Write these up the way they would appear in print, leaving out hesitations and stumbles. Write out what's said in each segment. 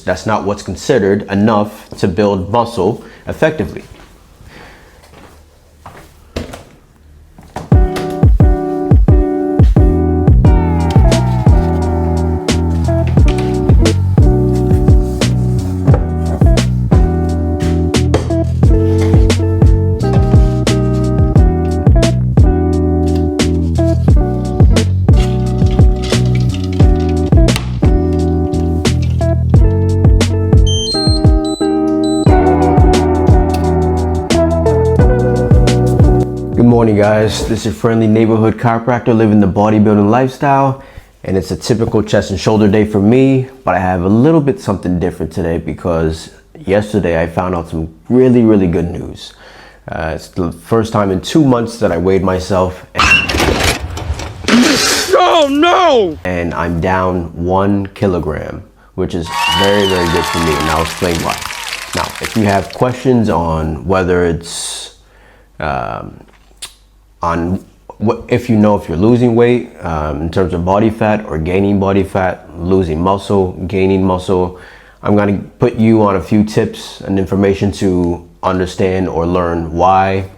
that's not what's considered enough to build muscle effectively. Good morning, guys. This is your friendly neighborhood chiropractor living the bodybuilding lifestyle, and it's a typical chest and shoulder day for me, but I have a little bit something different today because yesterday I found out some really good news. It's the first time in 2 months that I weighed myself. Oh no! And I'm down 1 kilogram, which is very good for me, and I'll explain why. Now, if you have questions on whether it's if you're losing weight in terms of body fat or gaining body fat, losing muscle, gaining muscle, I'm going to put you on a few tips and information to understand or learn why,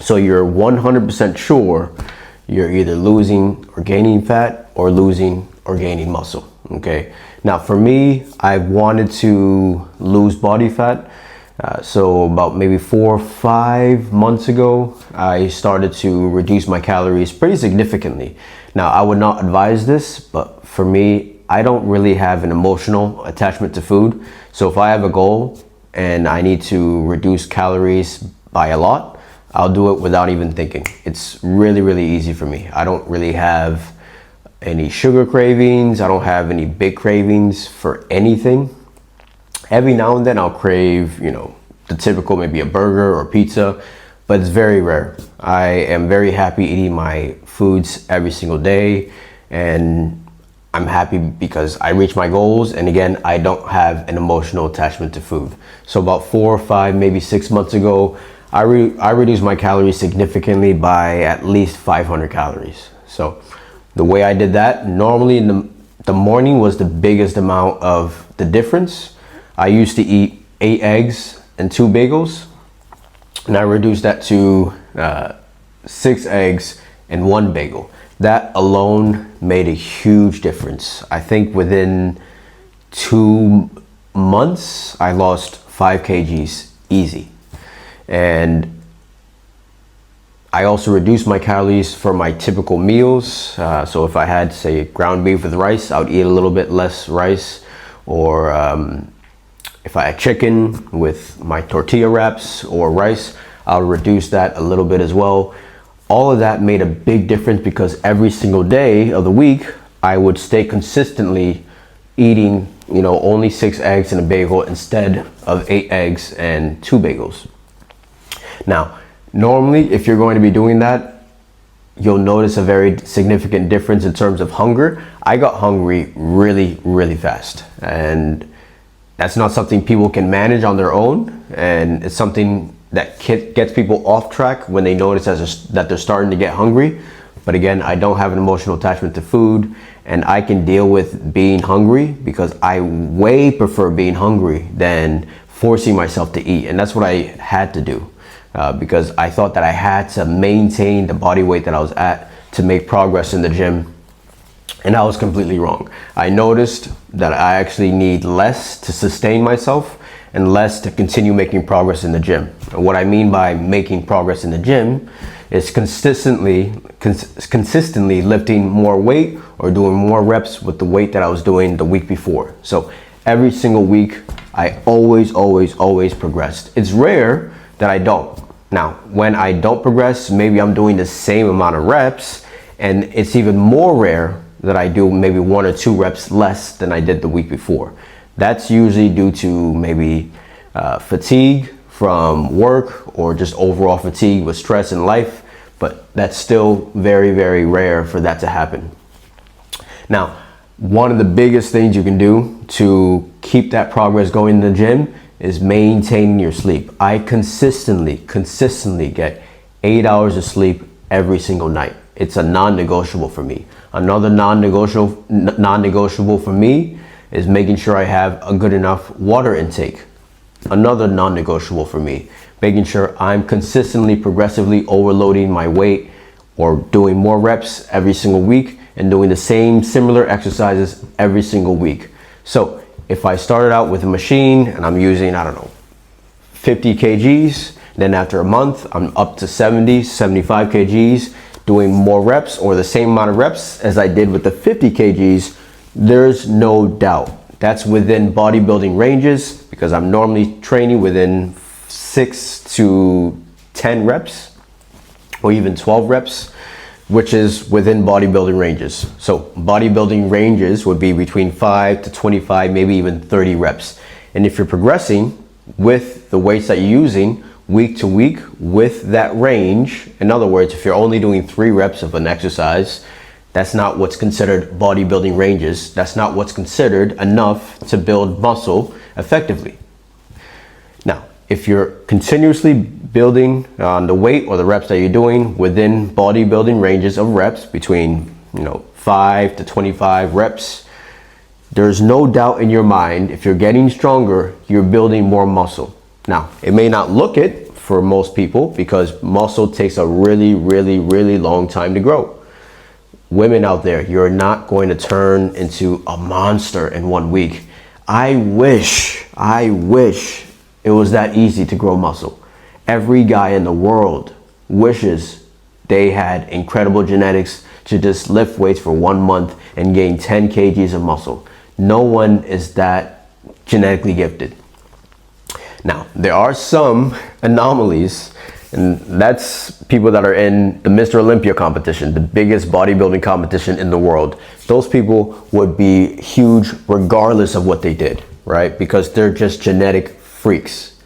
so you're 100% sure you're either losing or gaining fat or losing or gaining muscle. Okay, now for me, I wanted to lose body fat. So about maybe 4 or 5 months ago, I started to reduce my calories pretty significantly. Now, I would not advise this, but for me, I don't really have an emotional attachment to food. So if I have a goal and I need to reduce calories by a lot, I'll do it without even thinking. It's really easy for me. I don't really have any sugar cravings. I don't have any big cravings for anything. Every now and then I'll crave, the typical, maybe a burger or pizza, but it's very rare. I am very happy eating my foods every single day, and I'm happy because I reach my goals. And again, I don't have an emotional attachment to food. So about 4 or 5, maybe 6 months ago, I reduced my calories significantly by at least 500 calories. So the way I did that, normally in the morning was the biggest amount of the difference. I used to eat 8 eggs and 2 bagels, and I reduced that to 6 eggs and 1 bagel. That alone made a huge difference. I think within 2 months, I lost 5 kgs easy. And I also reduced my calories for my typical meals. So if I had, say, ground beef with rice, I would eat a little bit less rice, or if I had chicken with my tortilla wraps or rice, I'll reduce that a little bit as well. All of that made a big difference because every single day of the week, I would stay consistently eating, only 6 eggs and a bagel instead of 8 eggs and 2 bagels. Now, normally, if you're going to be doing that, you'll notice a very significant difference in terms of hunger. I got hungry really fast, and that's not something people can manage on their own, and it's something that gets people off track when they notice that they're starting to get hungry. But again, I don't have an emotional attachment to food, and I can deal with being hungry because I way prefer being hungry than forcing myself to eat. And that's what I had to do because I thought that I had to maintain the body weight that I was at to make progress in the gym. And I was completely wrong. I noticed that I actually need less to sustain myself and less to continue making progress in the gym. And what I mean by making progress in the gym is consistently lifting more weight or doing more reps with the weight that I was doing the week before. So every single week, I always progressed. It's rare that I don't. Now, when I don't progress, maybe I'm doing the same amount of reps, and it's even more rare that I do maybe 1 or 2 reps less than I did the week before. That's usually due to maybe fatigue from work or just overall fatigue with stress in life, but that's still very rare for that to happen. Now, one of the biggest things you can do to keep that progress going in the gym is maintaining your sleep. I consistently get 8 hours of sleep every single night. It's a non-negotiable for me. Another non-negotiable for me is making sure I have a good enough water intake. Another non-negotiable for me, making sure I'm consistently, progressively overloading my weight or doing more reps every single week and doing the same similar exercises every single week. So if I started out with a machine and I'm using, I don't know, 50 kgs, then after a month, I'm up to 70, 75 kgs, doing more reps or the same amount of reps as I did with the 50 kgs, there's no doubt that's within bodybuilding ranges, because I'm normally training within 6 to 10 reps or even 12 reps, which is within bodybuilding ranges. So bodybuilding ranges would be between 5 to 25, maybe even 30 reps. And if you're progressing with the weights that you're using week to week with that range, in other words, if you're only doing 3 reps of an exercise, that's not what's considered bodybuilding ranges. That's not what's considered enough to build muscle effectively. Now, if you're continuously building on the weight or the reps that you're doing within bodybuilding ranges of reps between 5 to 25 reps, there's no doubt in your mind, if you're getting stronger, you're building more muscle. Now, it may not look it for most people because muscle takes a really, really, really long time to grow. Women out there, you're not going to turn into a monster in 1 week. I wish it was that easy to grow muscle. Every guy in the world wishes they had incredible genetics to just lift weights for 1 month and gain 10 kgs of muscle. No one is that genetically gifted. Now, there are some anomalies, and that's people that are in the Mr. Olympia competition, the biggest bodybuilding competition in the world. Those people would be huge regardless of what they did, right? Because they're just genetic freaks.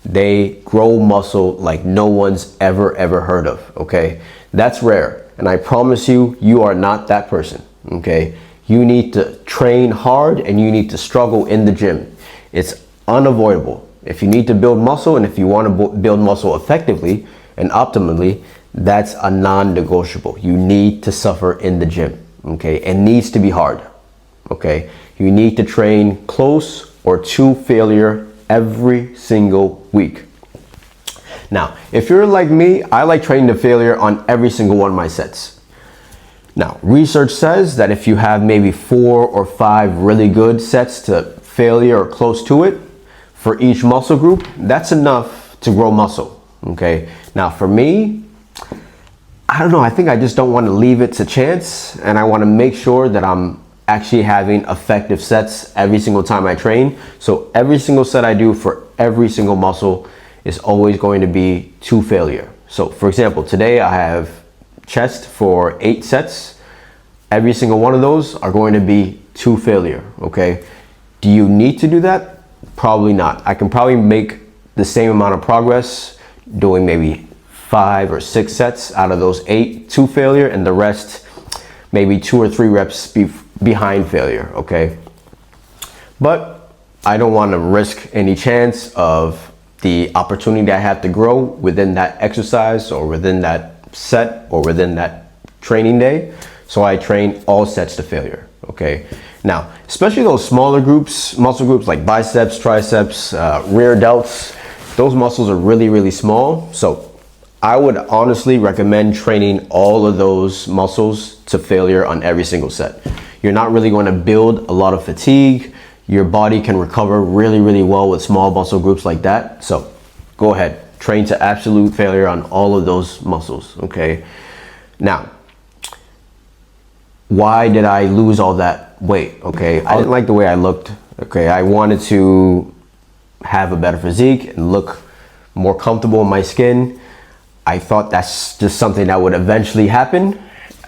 They grow muscle like no one's ever heard of, okay? That's rare, and I promise you, you are not that person, okay? You need to train hard and you need to struggle in the gym. It's unavoidable. If you need to build muscle and if you want to build muscle effectively and optimally, that's a non-negotiable. You need to suffer in the gym, okay? It needs to be hard, okay? You need to train close or to failure every single week. Now, if you're like me, I like training to failure on every single one of my sets. Now, research says that if you have maybe 4 or 5 really good sets to failure or close to it, for each muscle group, that's enough to grow muscle, okay? Now for me, I don't know, I think I just don't want to leave it to chance, and I want to make sure that I'm actually having effective sets every single time I train. So every single set I do for every single muscle is always going to be to failure. So for example, today I have chest for 8 sets. Every single one of those are going to be to failure, okay? Do you need to do that? Probably not. I can probably make the same amount of progress doing maybe 5 or 6 sets out of those 8 to failure, and the rest maybe 2 or 3 reps behind failure, okay? But I don't want to risk any chance of the opportunity I have to grow within that exercise or within that set or within that training day. So I train all sets to failure, okay? Now, especially those smaller groups, muscle groups like biceps, triceps, rear delts, those muscles are really, really small. So I would honestly recommend training all of those muscles to failure on every single set. You're not really going to build a lot of fatigue. Your body can recover really, really well with small muscle groups like that. So go ahead, train to absolute failure on all of those muscles, okay? Now, why did I lose all that weight? Okay, I didn't like the way I looked. Okay, I wanted to have a better physique and look more comfortable in my skin. I thought that's just something that would eventually happen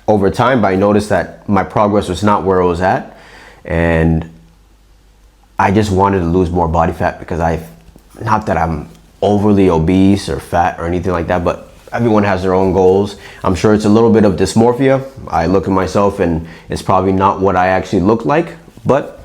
over time, but I noticed that my progress was not where it was at, and I just wanted to lose more body fat because not that I'm overly obese or fat or anything like that, but everyone has their own goals. I'm sure it's a little bit of dysmorphia. I look at myself and it's probably not what I actually look like, but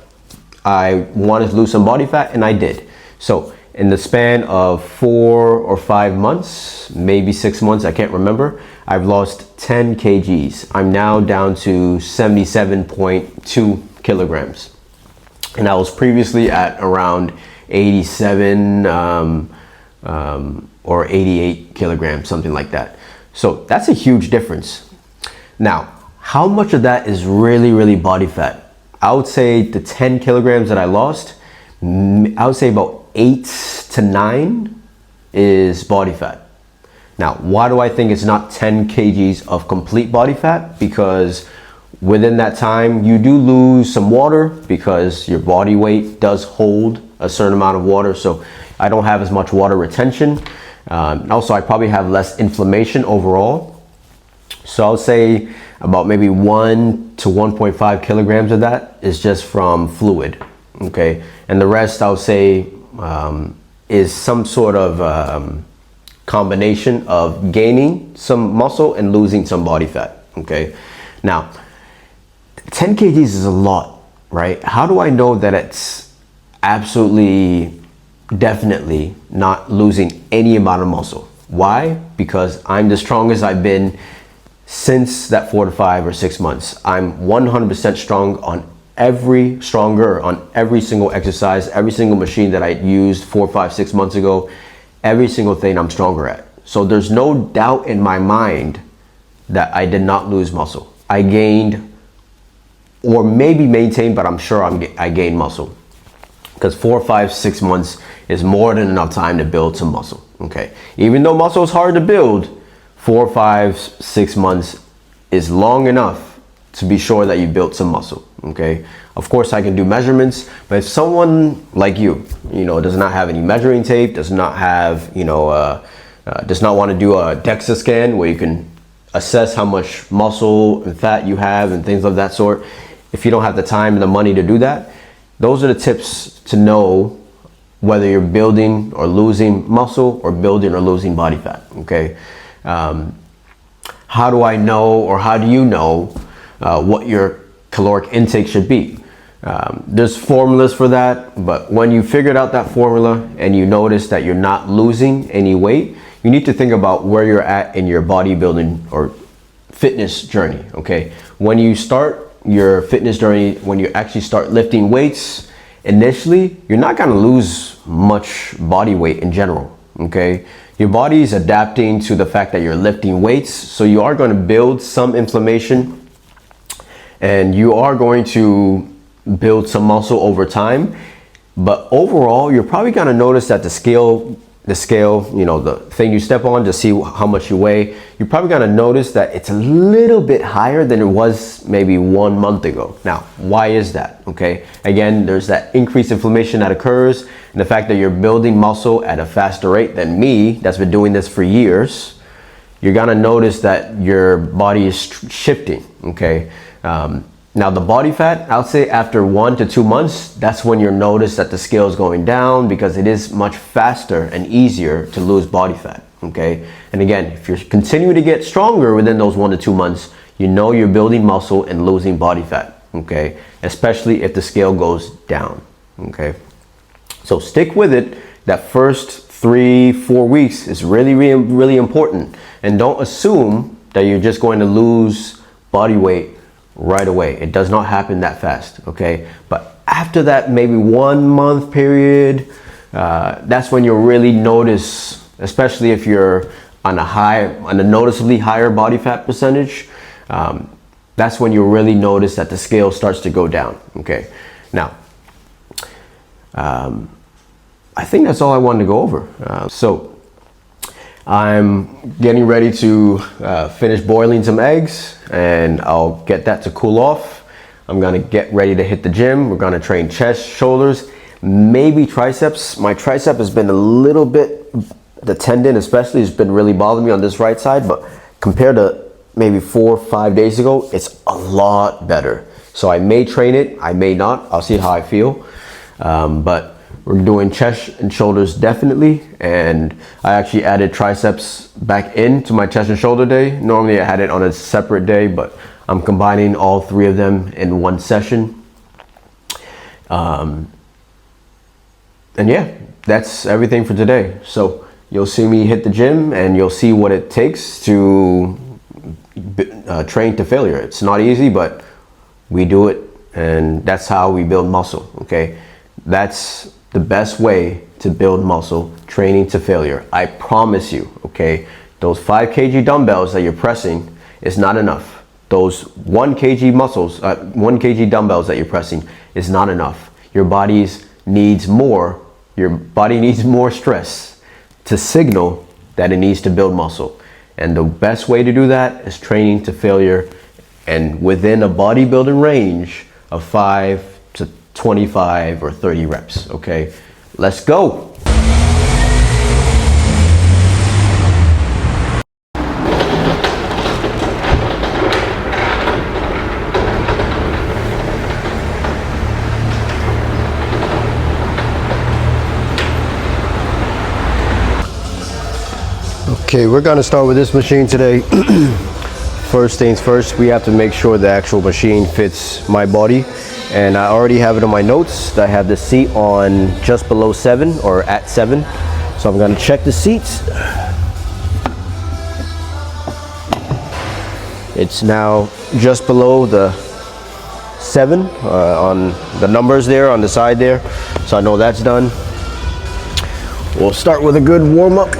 I wanted to lose some body fat and I did. So in the span of 4 or 5 months, maybe 6 months, I can't remember, I've lost 10 kgs. I'm now down to 77.2 kilograms. and I was previously at around 87 or 88 kilograms, something like that. So that's a huge difference. Now, how much of that is really body fat? I would say the 10 kilograms that I lost, I would say about 8 to 9 is body fat. Now, why do I think it's not 10 kgs of complete body fat? Because within that time, you do lose some water because your body weight does hold a certain amount of water. So I don't have as much water retention. Also, I probably have less inflammation overall. So I'll say about maybe 1 to 1.5 kilograms of that is just from fluid. Okay. And the rest I would say is some sort of combination of gaining some muscle and losing some body fat. Okay. Now, 10 kgs is a lot, right? How do I know that it's absolutely, definitely not losing any amount of muscle? Why? Because I'm the strongest I've been since that 4 to 5 or 6 months. I'm 100% stronger on every single exercise, every single machine that I used 4, 5, 6 months ago. Every single thing I'm stronger at. So there's no doubt in my mind that I did not lose muscle. I gained, or maybe maintained, but I'm sure I gained muscle. Because 4, 5, 6 months is more than enough time to build some muscle. Okay. Even though muscle is hard to build, 4, 5, 6 months is long enough to be sure that you built some muscle. Okay. Of course, I can do measurements, but if someone like you, does not have any measuring tape, does not have, does not want to do a DEXA scan where you can assess how much muscle and fat you have and things of that sort. If you don't have the time and the money to do that, those are the tips to know whether you're building or losing muscle or building or losing body fat. Okay. How do I know, or how do you know what your caloric intake should be? There's formulas for that, but when you figured out that formula and you notice that you're not losing any weight, you need to think about where you're at in your bodybuilding or fitness journey. Okay. When you start your fitness journey, when you actually start lifting weights, initially, you're not going to lose much body weight in general. Okay. Your body is adapting to the fact that you're lifting weights. So you are going to build some inflammation and you are going to build some muscle over time. But overall, you're probably going to notice that the scale, the thing you step on to see how much you weigh, you're probably going to notice that it's a little bit higher than it was maybe 1 month ago. Now, why is that? Okay. Again, there's that increased inflammation that occurs, and the fact that you're building muscle at a faster rate than me, that's been doing this for years. You're going to notice that your body is shifting. Okay. Now the body fat, I'll say after 1 to 2 months, that's when you'll notice that the scale is going down, because it is much faster and easier to lose body fat. Okay. And again, if you're continuing to get stronger within those 1 to 2 months, you're building muscle and losing body fat. Okay. Especially if the scale goes down. Okay. So stick with it. That first 3, 4 weeks is really important. And don't assume that you're just going to lose body weight right away. It does not happen that fast. Okay. But after that, maybe 1 month period, that's when you'll really notice, especially if you're on a noticeably higher body fat percentage, that's when you'll really notice that the scale starts to go down. Okay. Now, I think that's all I wanted to go over. So I'm getting ready to finish boiling some eggs, and I'll get that to cool off. I'm gonna get ready to hit the gym. We're gonna train chest, shoulders, maybe triceps. My tricep has been a little bit, the tendon especially has been really bothering me on this right side, but compared to maybe 4 or 5 days ago, it's a lot better. So I may train it, I may not. I'll see how I feel. But we're doing chest and shoulders definitely, and I actually added triceps back into my chest and shoulder day. Normally I had it on a separate day, but I'm combining all 3 of them in one session. And yeah, that's everything for today. So you'll see me hit the gym, and you'll see what it takes to train to failure. It's not easy, but we do it and that's how we build muscle, okay? That's the best way to build muscle, training to failure. I promise you, okay? Those 5 kg dumbbells that you're pressing is not enough. Those 1 kg muscles, 1 kg dumbbells that you're pressing is not enough. Your body needs more stress to signal that it needs to build muscle. And the best way to do that is training to failure and within a bodybuilding range of 5 to 25 or 30 reps, okay? Let's go. Okay, we're gonna start with this machine today. First things first, we have to make sure the actual machine fits my body. And I already have it on my notes that I have the seat on just below 7 or at 7. So I'm gonna check the seats. It's now just below the 7 on the numbers there on the side there. So I know that's done. We'll start with a good warm up.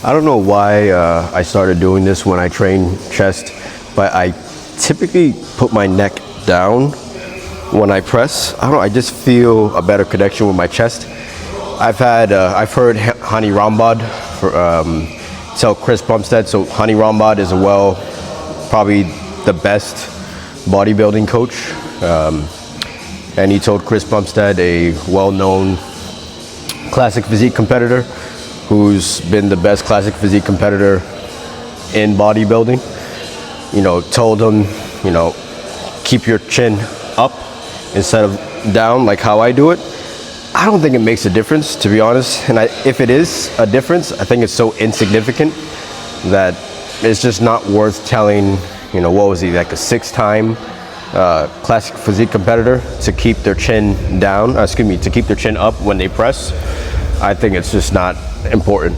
I don't know why I started doing this when I train chest, but I typically put my neck down when I press. I don't know, I just feel a better connection with my chest. I've heard Hani Rambod tell Chris Bumstead. So Hani Rambod is probably the best bodybuilding coach. And he told Chris Bumstead, a well-known classic physique competitor, who's been the best classic physique competitor in bodybuilding, told him, keep your chin up instead of down like how I do it. I don't think it makes a difference, to be honest. And if it is a difference, I think it's so insignificant that it's just not worth telling, what was he, like a 6-time classic physique competitor to keep their chin down, to keep their chin up when they press. I think it's just not important.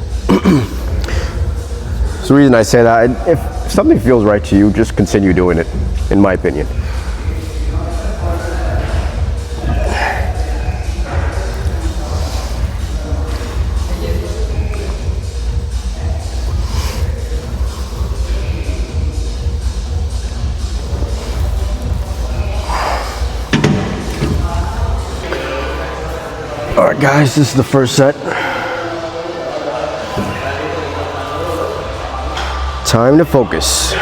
So the reason I say that, if something feels right to you, just continue doing it, in my opinion. All right, guys, this is the first set. Time to focus.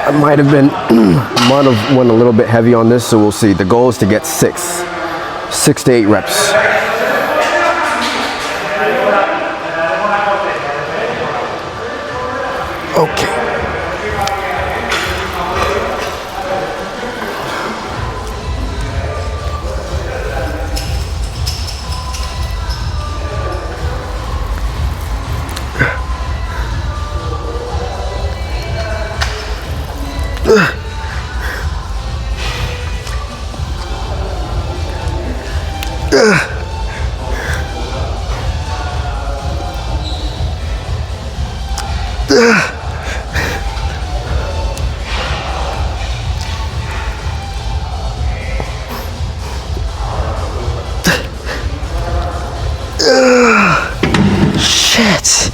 I might have went a little bit heavy on this, so we'll see. The goal is to get 6 to 8 reps. Okay. Shit.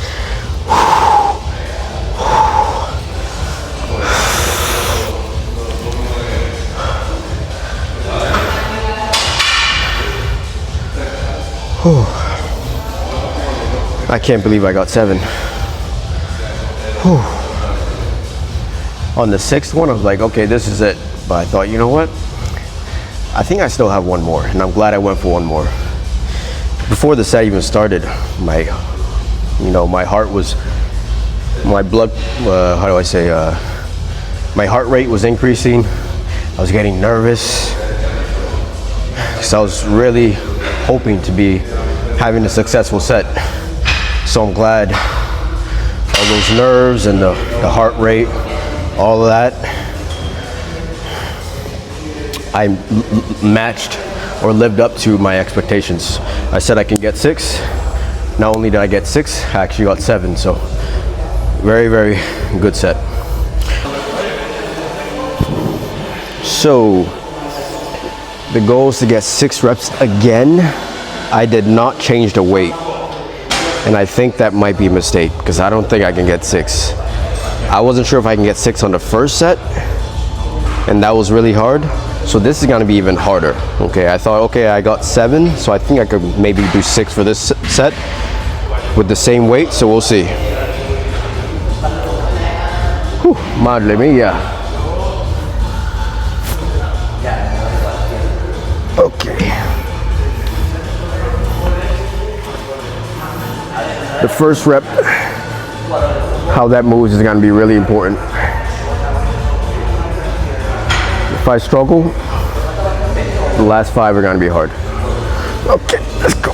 I can't believe I got 7. On the 6th one, I was like, okay, this is it. But I thought, you know what? I think I still have one more, and I'm glad I went for one more. Before the set even started, my heart was, my blood, how do I say, my heart rate was increasing. I was getting nervous. So I was really hoping to be having a successful set. So I'm glad all those nerves and the heart rate, all of that, I matched or lived up to my expectations. I said I can get 6. Not only did I get 6, I actually got 7. So very, very good set. So the goal is to get 6 reps again. I did not change the weight. And I think that might be a mistake because I don't think I can get 6. I wasn't sure if I can get 6 on the first set, and that was really hard. So this is gonna be even harder. Okay, I thought, okay, I got 7, so I think I could maybe do 6 for this set with the same weight, so we'll see. Whew, madre mia. Okay. The first rep, how that moves is gonna be really important. If I struggle, the last 5 are gonna be hard. Okay, let's go.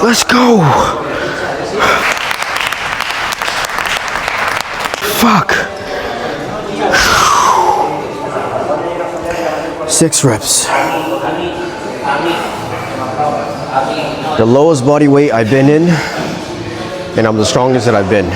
Let's go. Fuck. 6 reps. The lowest body weight I've been in, and I'm the strongest that I've been.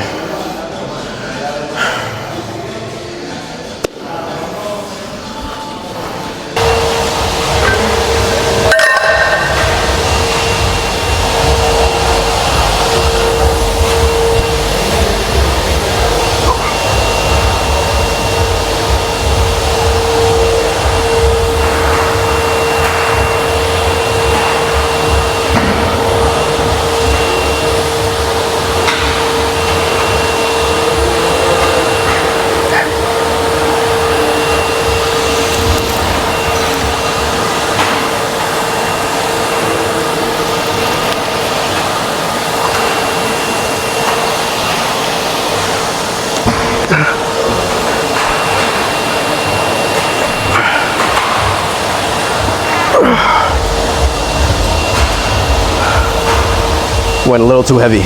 Went a little too heavy.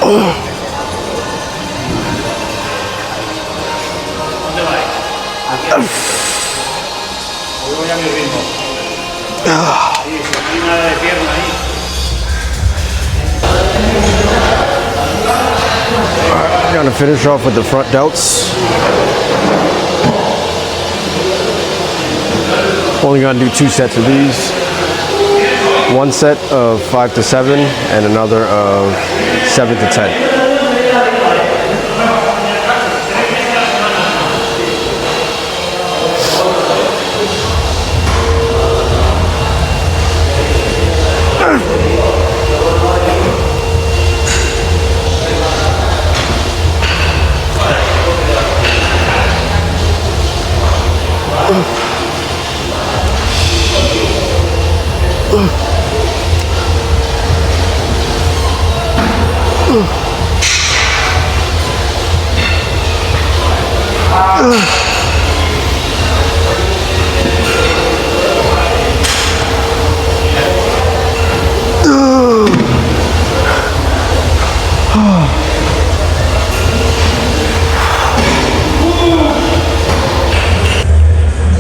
Voy a mi ritmo. Sí, si no hay nada de pierna ahí. Gonna finish off with the front delts. Only gonna do 2 sets of these. One set of 5 to 7 and another of 7 to 10.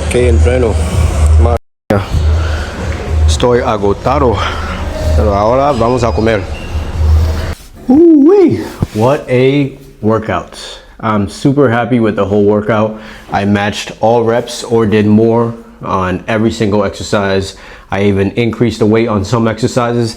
Que entreno. Estoy agotado. Pero ahora vamos a comer. Ooh-wee. What a workout. I'm super happy with the whole workout. I matched all reps or did more on every single exercise. I even increased the weight on some exercises.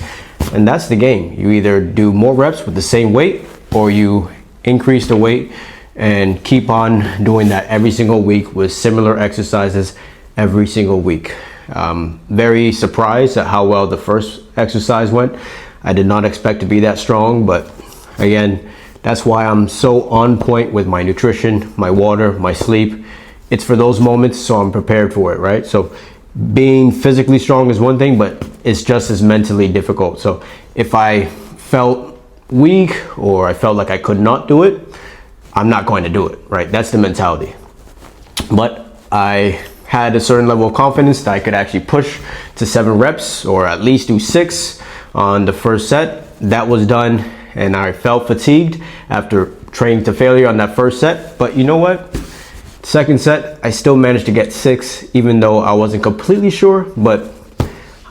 And that's the game. You either do more reps with the same weight or you increase the weight and keep on doing that every single week with similar exercises every single week. Very surprised at how well the first exercise went. I did not expect to be that strong, but again, that's why I'm so on point with my nutrition, my water, my sleep. It's for those moments, so I'm prepared for it, right? So being physically strong is one thing, but it's just as mentally difficult. So if I felt weak or I felt like I could not do it, I'm not going to do it, right? That's the mentality. But I had a certain level of confidence that I could actually push to 7 reps or at least do 6 on the first set. That was done, and I felt fatigued after training to failure on that first set. But you know what? Second set, I still managed to get 6, even though I wasn't completely sure, but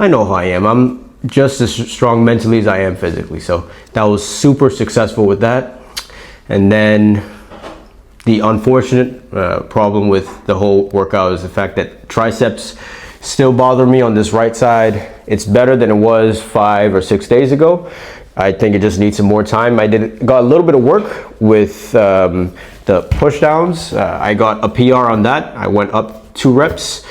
I know how I am. I'm just as strong mentally as I am physically. So that was super successful with that. And then the unfortunate problem with the whole workout is the fact that triceps still bother me on this right side. It's better than it was 5 or 6 days ago. I think it just needs some more time. Got a little bit of work with the push downs. I got a PR on that. I went up 2 reps.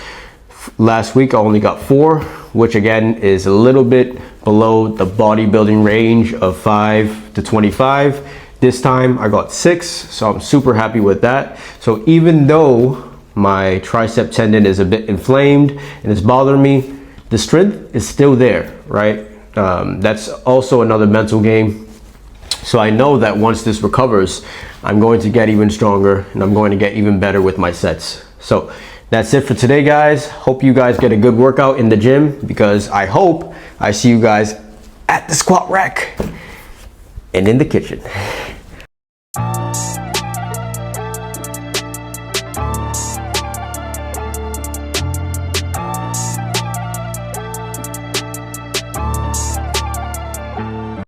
Last week I only got 4, which again is a little bit below the bodybuilding range of 5 to 25. This time I got 6, so I'm super happy with that. So even though my tricep tendon is a bit inflamed and it's bothering me, the strength is still there, right? That's also another mental game. So I know that once this recovers, I'm going to get even stronger and I'm going to get even better with my sets. So that's it for today, guys. Hope you guys get a good workout in the gym, because I hope I see you guys at the squat rack and in the kitchen.